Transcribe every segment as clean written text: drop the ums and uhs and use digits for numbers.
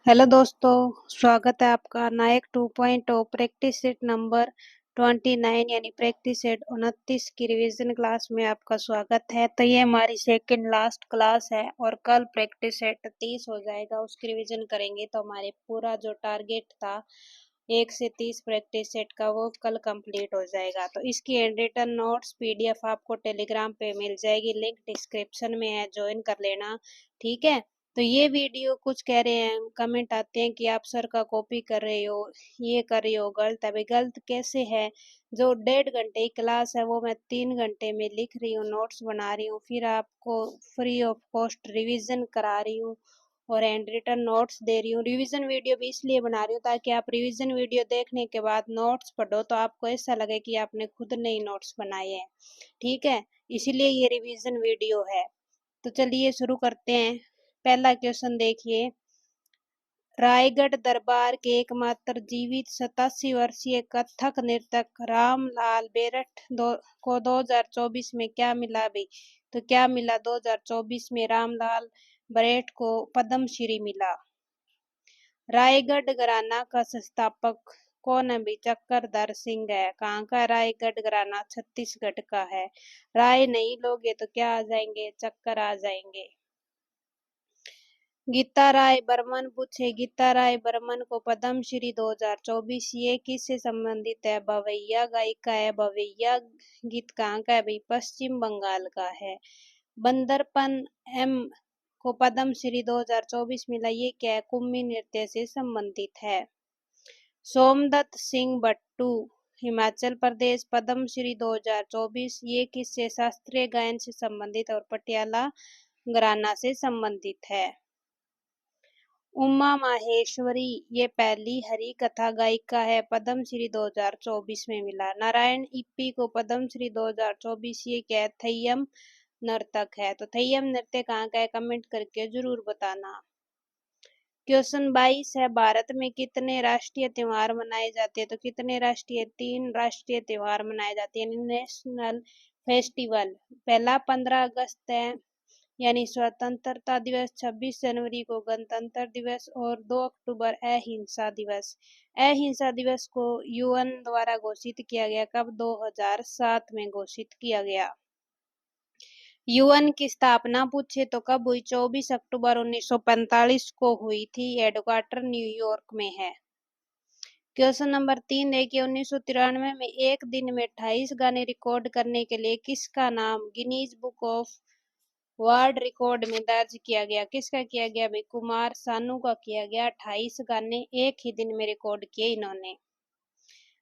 Hello दोस्तों, स्वागत है आपका नायक 2.0 प्रैक्टिस सेट नंबर 29 यानी प्रैक्टिस सेट 29 की रिवीजन क्लास में आपका स्वागत है। तो ये हमारी सेकंड लास्ट क्लास है और कल प्रैक्टिस सेट 30 हो जाएगा, उसकी रिवीजन करेंगे। तो हमारे पूरा जो टारगेट था 1 से 30 प्रैक्टिस सेट का वो कल कंप्लीट हो जाएगा। तो इसकी हैंड रिटन नोट्स पीडीएफ आपको टेलीग्राम पे मिल जाएगी, लिंक डिस्क्रिप्शन में है, ज्वाइन कर लेना, ठीक है। तो ये वीडियो कुछ कह रहे हैं, कमेंट आते हैं कि आप सर का कॉपी कर रहे हो, ये कर रहे हो, गलत है। भाई गलत कैसे है? जो 1.5 घंटे की क्लास है वो मैं 3 घंटे में लिख रही हूँ, नोट्स बना रही हूँ, फिर आपको फ्री ऑफ कॉस्ट रिवीजन करा रही हूँ और हैंड रिटन नोट्स दे रही हूँ। रिवीजन वीडियो भी इसलिए बना रही हूँ ताकि आप रिवीजन वीडियो देखने के बाद नोट्स पढ़ो तो आपको ऐसा लगे कि आपने खुद नई नोट्स बनाए हैं, ठीक है। इसीलिए ये रिवीजन वीडियो है। तो चलिए शुरू करते हैं। पहला क्वेश्चन देखिए, रायगढ़ दरबार के एकमात्र जीवित 87 वर्षीय कथक नर्तक रामलाल बेरठ को 2024 में क्या मिला भाई? तो क्या मिला? 2024 में रामलाल बरेठ को पद्मश्री मिला। रायगढ़ घराना का संस्थापक कौन है भाई? चक्रधर सिंह है। कहाँ का? रायगढ़ घराना छत्तीसगढ़ का है। राय नहीं लोगे तो क्या आ जाएंगे? चक्कर आ जाएंगे। गीता राय बर्मन पूछे, गीता राय बर्मन को पद्मश्री 2024 ये किससे संबंधित है? भवैया गायिका है। भवैया गीत कहाँ का है भाई? पश्चिम बंगाल का है। बंदरपन एम को पद्मश्री 2024 मिला, ये क्या है? कुम्मी नृत्य से संबंधित है। सोमदत्त सिंह बट्टू हिमाचल प्रदेश पद्मश्री 2024 ये किससे? शास्त्रीय गायन से संबंधित और पटियाला घराना से संबंधित है। उमा माहेश्वरी ये पहली हरी कथा गायिका है, पद्मश्री 2024 में मिला। नारायण इप्पी को पद्मश्री 2024 ये क्या है? थैयम नर्तक है। तो थैयम नृत्य कहाँ का है? कमेंट करके जरूर बताना। क्वेश्चन 22 है, भारत में कितने राष्ट्रीय त्योहार मनाए जाते हैं? तो कितने राष्ट्रीय? 3 राष्ट्रीय त्योहार मनाए जाते हैं, नेशनल फेस्टिवल। पहला 15 अगस्त है यानी स्वतंत्रता दिवस, 26 जनवरी को गणतंत्र दिवस और 2 अक्टूबर अहिंसा दिवस। अहिंसा दिवस को यूएन द्वारा घोषित किया गया कब? 2007 में घोषित किया गया। यूएन की स्थापना पूछे तो कब हुई? 24 अक्टूबर 1945 को हुई थी। हेडक्वार्टर न्यूयॉर्क में है। क्वेश्चन नंबर 3 देखिए, 1993 में एक दिन में 28 गाने रिकॉर्ड करने के लिए किसका नाम Guinness book of world record में दर्ज किया गया? किसका किया गया भाई? कुमार सानू का किया गया। 28 गाने एक ही दिन में रिकॉर्ड किए इन्होंने।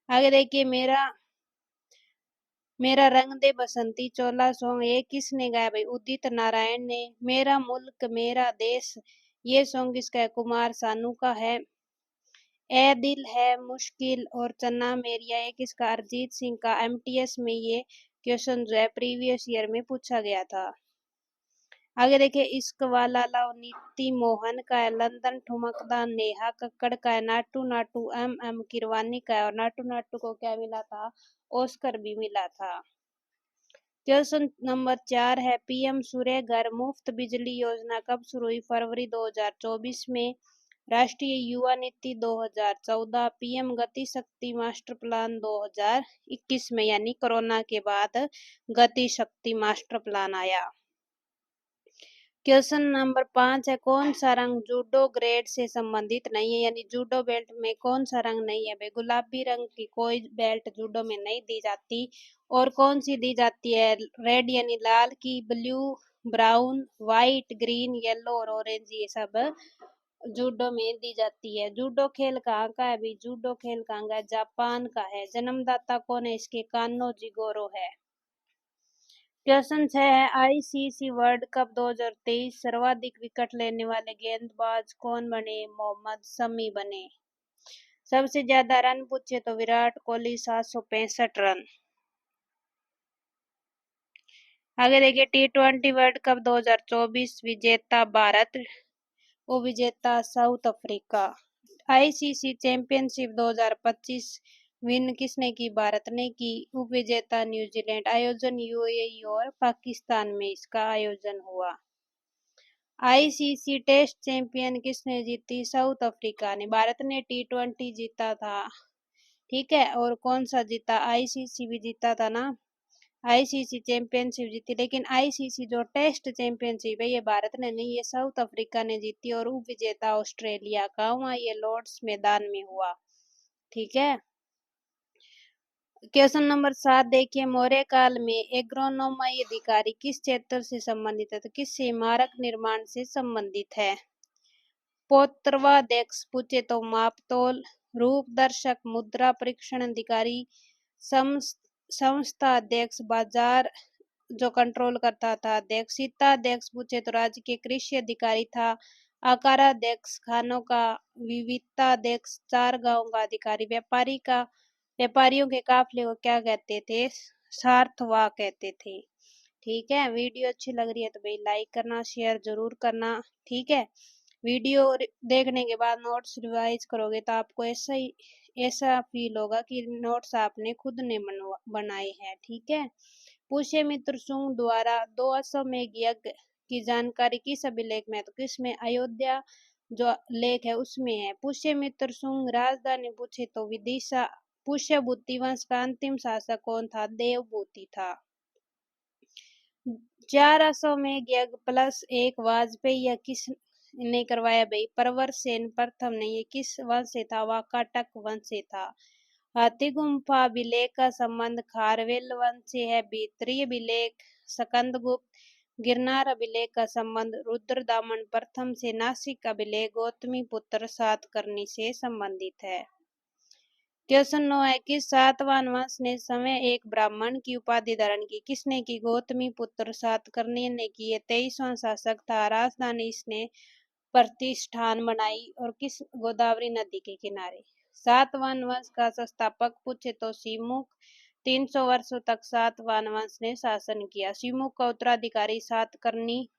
आगे देखिए, मेरा रंग दे बसंती चोला सॉन्ग ये किसने गाया भाई? उदित नारायण ने। मेरा मुल्क मेरा देश ये सॉन्ग किसका है? कुमार सानू का है। ए दिल है मुश्किल और चन्ना मेरिया ये किसका? अरिजीत सिंह का। एमटीएस में ये क्वेश्चन जो है प्रीवियस ईयर में पूछा गया था। आगे देखिए, इश्क वाला लाओ नीति मोहन का है। लंदन ठुमकदा नेहा कक्कड़ का है। नाटू नाटू एम किरवानी का है और नाटू नाटू को क्या मिला था? ऑस्कर भी मिला था। क्वेश्चन नंबर 4 है, पीएम सूर्य घर मुफ्त बिजली योजना कब शुरू हुई? फरवरी 2024 में। राष्ट्रीय युवा नीति 2014, पीएम गति शक्ति मास्टर प्लान 2021 में, यानी कोरोना के बाद गति शक्ति मास्टर प्लान आया। क्वेश्चन नंबर 5 है, कौन सा रंग जूडो ग्रेड से संबंधित नहीं है? यानी जूडो बेल्ट में कौन सा रंग नहीं है भाई? गुलाबी रंग की कोई बेल्ट जूडो में नहीं दी जाती। और कौन सी दी जाती है? रेड यानी लाल की, blue, brown, white, green, yellow और ऑरेंज ये सब जूडो में दी जाती है। जूडो खेल कहाँ का है भाई? जूडो खेल कहाँ का है? जापान का है। जन्मदाता कौन है इसके? कान्नो जिगोरो है। क्वेश्चन 6 है, आईसीसी वर्ल्ड कप 2023 सर्वाधिक विकेट लेने वाले गेंदबाज कौन बने? मोहम्मद शमी बने। सबसे ज्यादा रन पूछे तो विराट कोहली 765 रन। आगे देखिए, टी20 वर्ल्ड कप 2024 विजेता भारत, उपविजेता south Africa. ICC championship 2025 win किसने की? भारत ने की। उपविजेता न्यूजीलैंड। आयोजन यूएई और पाकिस्तान में इसका आयोजन हुआ। आईसीसी टेस्ट चैंपियन किसने जीती? साउथ अफ्रीका ने। भारत ने T20 जीता था, ठीक है, और कौन सा जीता? आईसीसी भी जीता था ना, आईसीसी चैंपियनशिप जीती, लेकिन आईसीसी जो टेस्ट चैंपियनशिप है ये भारत ने नहीं, ये साउथ अफ्रीका ने जीती, और उप विजेता ऑस्ट्रेलिया का हुआ, ये लॉर्ड्स मैदान में हुआ, ठीक है। क्वेश्चन नंबर 7 देखिए, मौर्य काल में एग्रोनोमाई अधिकारी किस क्षेत्र से संबंधित है? तो किससे? इमारत निर्माण से संबंधित है। पोत्रवाध्यक्ष पूछे तो मापतोल, रूप दर्शक, मुद्रा परीक्षण अधिकारी, संस्था अध्यक्ष, बाजार जो कंट्रोल करता था अध्यक्ष, अध्यक्ष पूछे तो राज्य के कृषि अधिकारी था, आकाराध्यक्ष खानों का, विविधता अध्यक्ष चार गांव का अधिकारी, व्यापारियों के काफले को क्या कहते थे? सार्थवाह कहते थे, ठीक है। वीडियो अच्छी लग रही है तो भाई लाइक करना, शेयर जरूर करना, ठीक है। वीडियो देखने के बाद नोट्स रिवाइज करोगे तो आपको ऐसा फील होगा कि नोट्स आपने खुद ने बनाए हैं, ठीक है। पुष्यमित्र शुंग द्वारा 2 अश्वमेध यज्ञ की जानकारी किस अभिलेख में है? तो किसमें? अयोध्या जो लेख है उसमें है। पुष्यमित्र शुंग राजधानी पूछे तो विदिशा। पुष्यभूति वंश का अंतिम शासक कौन था? देवभूति था। 4 अश्वमेध यज्ञ प्लस 1 वाजपेयी या किस ने करवाया? भाई प्रवर सेन प्रथम ने। ये किस वंश से था? वाकाटक वंश से था। हाथी गुम्फा अभिलेख का संबंध खारवेल वंश से है। भीतरी अभिलेख स्कंदगुप्त। गिरनार अभिलेख का संबंध रुद्रदामन प्रथम से। नासिक अभिलेख गौतमी पुत्र सातकर्णी से संबंधित है। क्वेश्चन 9 है कि सातवाहन वंश ने समय एक ब्राह्मण की उपाधि धारण की? किसने की? गौतमी पुत्र सातकर्णी ने की। ये 23वां शासक था। राजधानी इसने प्रतिष्ठान बनाई और किस? गोदावरी नदी के किनारे। सातवाहन वंश का संस्थापक पूछे तो सिमुक। 300 वर्षों तक सातवाहन वंश ने शासन किया। सिमुक का उत्तराधिकारी सातकर्णी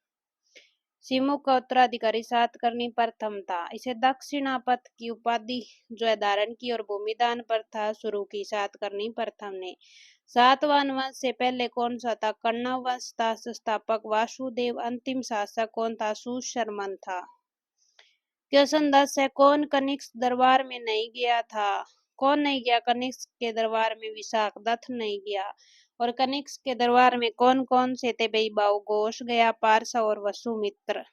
सातकर्णी प्रथम था। इसे दक्षिणापथ की उपाधि जो है धारण की और भूमिदान प्रथा शुरू की सातकर्णी प्रथम ने। सातवाहन वंश से पहले कौन सा था? कण्व वंश था। संस्थापक वासुदेव। अंतिम शासक कौन था? सुशर्मन था। क्वेश्चन 10 है, कौन कनिष्क दरबार में नहीं गया था? कौन नहीं गया कनिष्क के दरबार में? विशाखदत्त नहीं गया। और कनिष्क के दरबार में कौन कौन से थे? भाई बाऊ घोष गया, पारसा और वसुमित्र।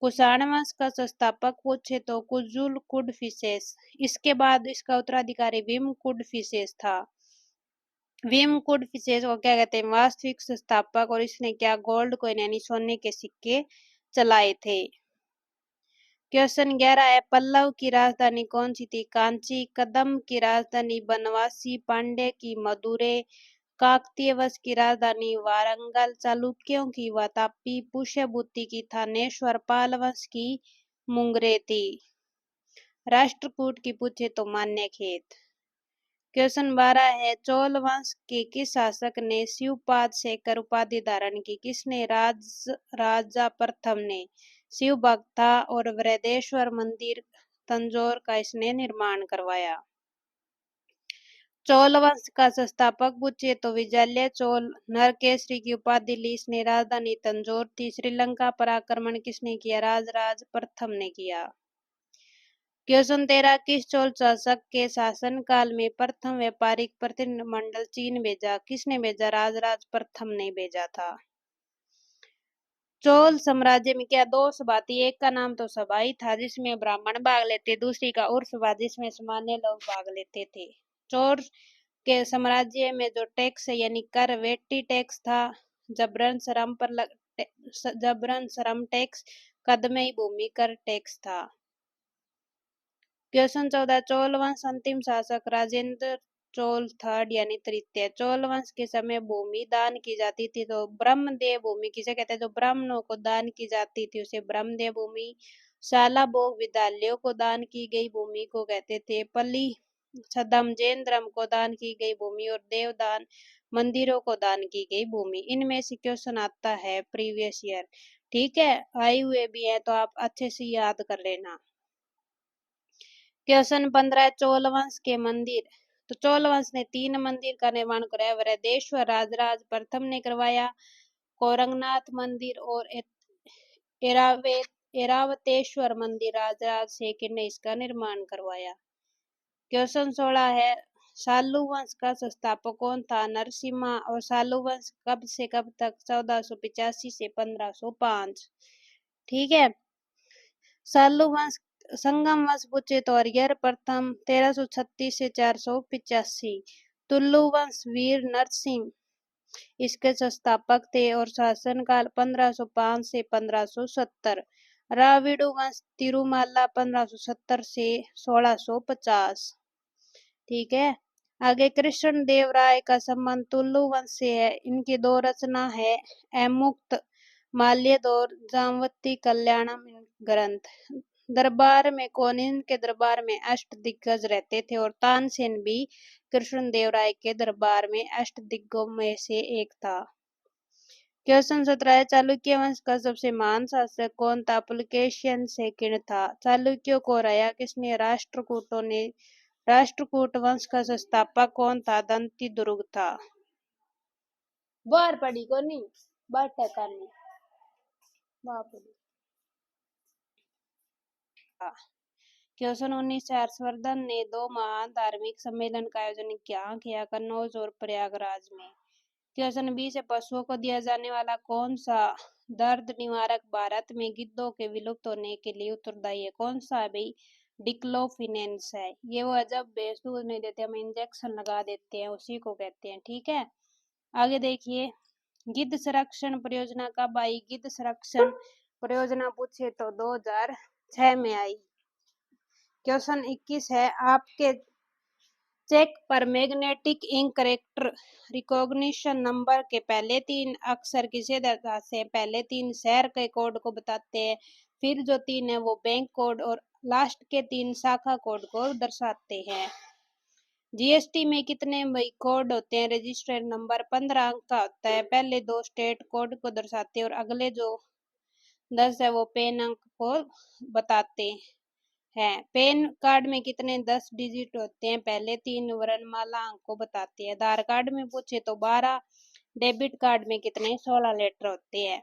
कुषाण वंश का संस्थापक पूछे तो कुजुल कुडफिसेस। इसके बाद इसका उत्तराधिकारी विम कुडफिसेस था। विम कुडफिसेस को क्या कहते हैं? वास्तविक संस्थापक। और इसने क्या? गोल्ड कॉइन यानी सोने के सिक्के चलाए थे। क्वेश्चन 11 है, पल्लव की राजधानी कौन सी थी? कांची। कदम की राजधानी बनवासी। पांड्य की मदुरै। काकतीय वंश की राजधानी वारंगल। चालुक्यों की वातापी। पुष्यभूति की थानेश्वर। पाल वंश की मुंगरे थी। राष्ट्रकूट की पूछे तो मान्यखेत। क्वेश्चन 12 है, चोल वंश के किस शासक ने शिवपाद शेखर उपाधि धारण की? किसने? राजा प्रथम ने। शिव भक्त था और वृहदेश्वर मंदिर तंजौर का इसने निर्माण करवाया। चोल वंश का संस्थापक पूछे तो विजय चोल। नरकेसरी की उपाधि ली इसने। राजधानी तंजौर थी। श्रीलंका पर आक्रमण किसने किया? राजराज प्रथम ने किया। क्वेश्चन 13, किस चोल शासक के शासनकाल में प्रथम व्यापारिक प्रतिनिधिमंडल चीन भेजा? किसने भेजा? राजराज प्रथम ने भेजा था। चोल साम्राज्य में क्या 2 सभा थी? एक का नाम तो सभाई था जिसमें ब्राह्मण भाग लेते, दूसरी का उर्स सभा जिसमें सामान्य लोग भाग लेते थे। चोल के साम्राज्य में जो टैक्स यानी कर वेटी टैक्स था, जबरन श्रम टैक्स, कदमई भूमि कर टैक्स था। क्वेश्चन 14, चोल वंश अंतिम शासक राजेंद्र चोल थर्ड यानी तृतीय। चोल वंश के समय भूमि दान की जाती थी तो ब्रह्मदेव भूमि किसे कहते हैं? जो ब्राह्मणों को दान की जाती थी उसे ब्रह्मदेव भूमि। शाला भोग विद्यालयों को दान की गई भूमि को कहते थे पल्ली छदम। जैन धर्म को दान की गई भूमि और देवदान मंदिरों को दान की गई भूमि। इनमें से क्वेश्चन आता है प्रीवियस ईयर, ठीक है, आए हुए भी है तो आप अच्छे से याद कर लेना। क्वेश्चन 15, चोल वंश के मंदिर। तो चोल वंश ने 3 मंदिर का निर्माण कराया। वृहदेश्वर राजराज प्रथम ने करवाया, कोरंगनाथ मंदिर और ऐरावतेश्वर मंदिर राजराज सेकंड ने इसका निर्माण करवाया। क्वेश्चन 16 है, सालू वंश का संस्थापक कौन था? नरसिम्हा। और सालू वंश कब से कब तक? 1485 से 1505। ठीक है। सालू वंश संगम वंश पूछे तो हरिहर प्रथम 1336 से 485। तुल्लु वंश वीर नरसिंह इसके संस्थापक थे और शासनकाल 1505 से 1570। राविडु वंश तिरुमाला 1570 से 1650। ठीक है। आगे कृष्ण देव राय का संबंध तुल्लु वंश से है। इनकी दो रचना है, एमुक्त माल्यद और जामवती कल्याणम ग्रंथ। दरबार में कौन इनके दरबार में अष्ट दिग्गज रहते थे और तानसेन भी कृष्ण देव राय के दरबार में अष्ट दिग्गजों में से एक था। क्वेश्चन 17 है, चालुक्य वंश का सबसे महान शासक कौन था? पुलकेशिन सेकंड था। चालुक्यों को हराया किसने? राष्ट्रकूटों ने। राष्ट्रकूट वंश का संस्थापक कौन था? दंती दुर्ग था। बाहर पड़ी को नहीं बाहर टकानी क्वेश्चन 19 है, हर्षवर्धन ने दो महान धार्मिक सम्मेलन का आयोजन किया कन्नौज और प्रयागराज में। क्वेश्चन 20 है, पशुओं को दिया जाने वाला कौन सा दर्द निवारक भारत में गिद्धों के विलुप्त होने के लिए उत्तरदायी है? कौन सा है भाई? डिक्लोफिनेंस है। ये वो जब भैंस दूध नहीं देते हम इंजेक्शन लगा देते हैं, उसी को कहते हैं। ठीक है। आगे देखिए, गिद्ध संरक्षण परियोजना कब आई? गिद्ध संरक्षण परियोजना पूछे तो 2006 में आई। क्वेश्चन 21 है, आपके चेक पर magnetic ink character recognition number के पहले तीन अक्षर किसे दर्शाते हैं? पहले तीन शहर के कोड को बताते हैं, फिर जो तीन है वो बैंक कोड और लास्ट के तीन शाखा कोड को दर्शाते हैं। जीएसटी में कितने कोड होते हैं? रजिस्टर नंबर 15 अंक का होता है। पहले दो स्टेट कोड को दर्शाते हैं और अगले जो 10 है वो पेन अंक को बताते हैं। पैन कार्ड में कितने 10 डिजिट होते हैं? पहले तीन वर्णमाला अंक को बताते हैं। आधार कार्ड में पूछे तो 12। डेबिट कार्ड में कितने? 16 लेटर होते हैं।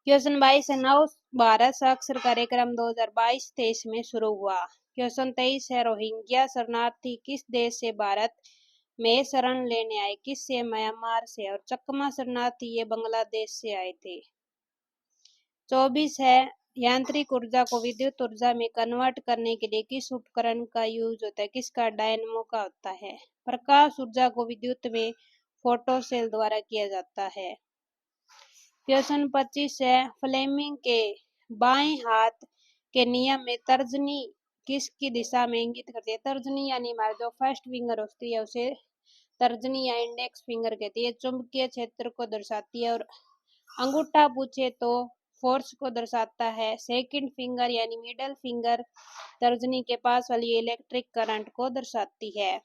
क्वेश्चन 22 है, नव भारत साक्षर कार्यक्रम 2022-23 में शुरू हुआ। क्वेश्चन 23 है, रोहिंग्या शरणार्थी किस देश से भारत में शरण लेने आए? किस से? म्यांमार से। और चकमा शरणार्थी ये बांग्लादेश से आए थे। 24 है, यांत्रिक ऊर्जा को विद्युत ऊर्जा में कन्वर्ट करने के लिए किस उपकरण का यूज होता है? किसका? डायनमो का होता है। प्रकाश ऊर्जा को विद्युत में फोटो सेल द्वारा किया जाता है। क्वेश्चन 25 है, फ्लेमिंग के बाएं हाथ के नियम में तर्जनी किसकी दिशा में इंगित करती है? तर्जनी यानी हमारे जो फर्स्ट फिंगर होती है उसे तर्जनी या इंडेक्स फिंगर कहती है। चुंबकीय क्षेत्र को दर्शाती है और अंगूठा पूछे तो फोर्स को दर्शाता है। सेकंड फिंगर यानी मिडल फिंगर तर्जनी के पास वाली इलेक्ट्रिक करंट को दर्शाती है।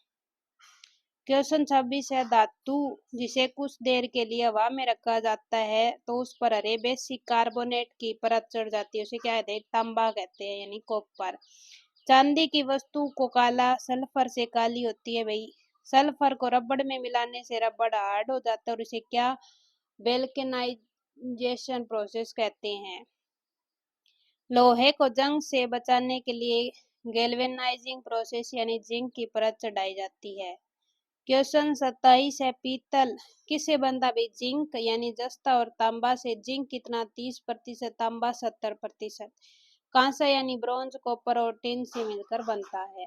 क्वेश्चन 26 है, धातु जिसे कुछ देर के लिए हवा में रखा जाता है तो उस पर हरे बेसिक कार्बोनेट की परत चढ़ जाती है, उसे क्या कहते हैं? तांबा कहते हैं यानी कॉपर। चांदी की वस्तु को काला सल्फर से काली होती है भाई। सल्फर को रबड़ में मिलाने से रबड़ हार्ड हो जाता है और इसे क्या? वल्केनाइजेशन प्रोसेस कहते हैं। लोहे को जंग से बचाने के लिए गैल्वेनाइजिंग प्रोसेस यानी जिंक की परत चढ़ाई जाती है। क्वेश्चन 27 है, पीतल किससे बनता है? जिंक यानी जस्ता और तांबा से। जिंक कितना? 30%, तांबा 70%। कांसा यानी ब्रॉन्ज, कॉपर और टिन से मिलकर बनता है।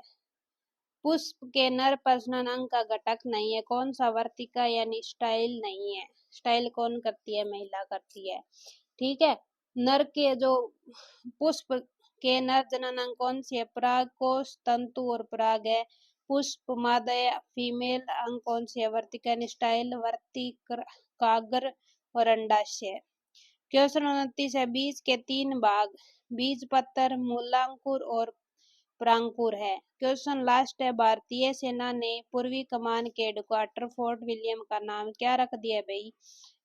पुष्प के नर प्रजनन अंग का घटक नहीं है, कौन सा? वर्तिका यानी स्टाइल नहीं है। स्टाइल कौन करती है? महिला करती है। ठीक है। नर के जो पुष्प के नर जनन अंग कौन सी है? परागकोश, तंतु और पराग है। पुष्प मादा फीमेल अंग कौन सी है? वर्तिका स्टाइल, वर्तिकाग्र और अंडाशय। क्वेश्चन 29 है, बीज के तीन भाग बीज पत्र, मूलांकुर और परांकुर है। क्वेश्चन लास्ट है, भारतीय सेना ने पूर्वी कमान के हेडक्वार्टर फोर्ट विलियम का नाम क्या रख दिया भाई?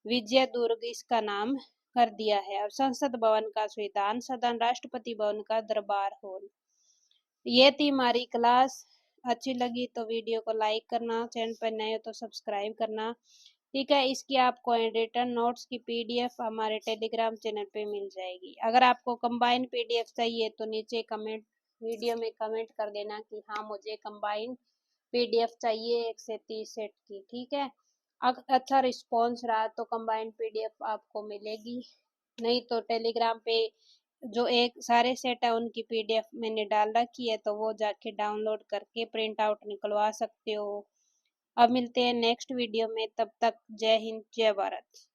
विजय दुर्ग इसका नाम कर दिया है। और संसद भवन का संविधान सदन, राष्ट्रपति भवन का दरबार हॉल। ये थी हमारी क्लास। अच्छी लगी तो वीडियो को लाइक करना, चैनल पर नए हो तो सब्सक्राइब करना। ठीक है। इसकी आपको रिटर्न नोट्स की पीडीएफ हमारे टेलीग्राम चैनल पे मिल जाएगी। अगर आपको कंबाइन पीडीएफ चाहिए तो नीचे कमेंट वीडियो में कमेंट कर देना कि हाँ मुझे कंबाइन पीडीएफ चाहिए 130 सेट की। ठीक है, अगर अच्छा रिस्पॉन्स रहा तो कंबाइन पीडीएफ आपको मिलेगी, नहीं तो टेलीग्राम पे जो एक सारे सेट है उनकी पीडीएफ मैंने डाल रखी है, तो वो जाके डाउनलोड करके प्रिंट आउट निकलवा सकते हो। अब मिलते हैं नेक्स्ट वीडियो में, तब तक जय हिंद जय भारत।